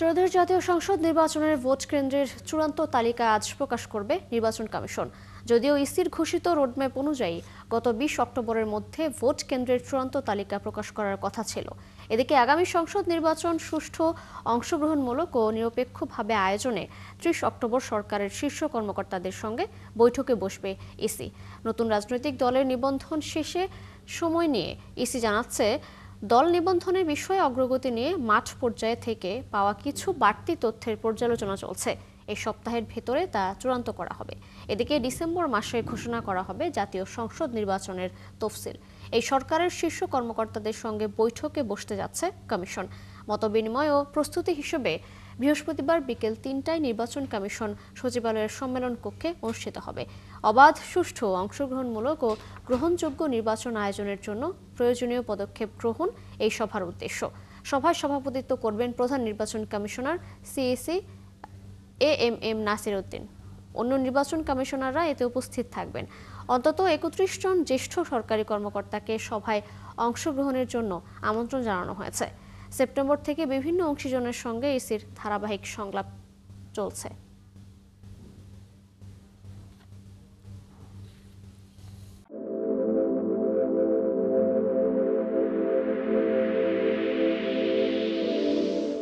ত্রয়োদশ জাতীয় সংসদ নির্বাচনের ভোট কেন্দ্রের চূড়ান্ত তালিকা আজ প্রকাশ করবে নির্বাচন কমিশন। যদিও ইসির ঘোষিত রোডম্যাপ অনুযায়ী গত 20 অক্টোবরের মধ্যে ভোট কেন্দ্রের চূড়ান্ত তালিকা প্রকাশ করার কথা ছিল। এদিকে আগামী সংসদ নির্বাচন সুষ্ঠু, অংশগ্রহণমূলক ও নিরপেক্ষভাবে আয়োজনে 30 অক্টোবর সরকারের শীর্ষ কর্মকর্তাদের সঙ্গে বৈঠকে বসবে ইসি। নতুন রাজনৈতিক দলের নিবন্ধন শেষে সময় নিয়ে ইসি জানাচ্ছে, দল নিবন্ধনের বিষয়ে অগ্রগতি নিয়ে মাঠ পর্যায়ে থেকে পাওয়া কিছু বাড়তি তথ্যের পর্যালোচনা চলছে। এই সপ্তাহের ভেতরে তা চূড়ান্ত করা হবে। এদিকে ডিসেম্বর মাসে ঘোষণা করা হবে জাতীয় সংসদ নির্বাচনের তফসিল। এই সরকারের শীর্ষ কর্মকর্তাদের সঙ্গে বৈঠকে বসতে যাচ্ছে কমিশন। মতবিনিময় ও প্রস্তুতি হিসেবে বৃহস্পতিবার বিকেল 3টায় নির্বাচন কমিশন সচিবালয়ের সম্মেলন কক্ষে অনুষ্ঠিত হবে। অবাধ, সুষ্ঠু, অংশগ্রহণমূলক ও গ্রহণযোগ্য নির্বাচন আয়োজনের জন্য প্রয়োজনীয় পদক্ষেপ গ্রহণ এই সভার উদ্দেশ্য। সভায় সভাপতিত্ব করবেন প্রধান নির্বাচন commissioner CEC AMM Nasir Uddin. অন্য নির্বাচন কমিশনাররা এতে উপস্থিত থাকবেন। অন্তত 31 জন জ্যেষ্ঠ সরকারি কর্মকর্তাকে সভায় অংশগ্রহণের জন্য আমন্ত্রণ জানানো হয়েছে। সেপ্টেম্বর থেকে বিভিন্ন অংশীজনের সঙ্গে ইসির ধারাবাহিক সংলাপ চলছে।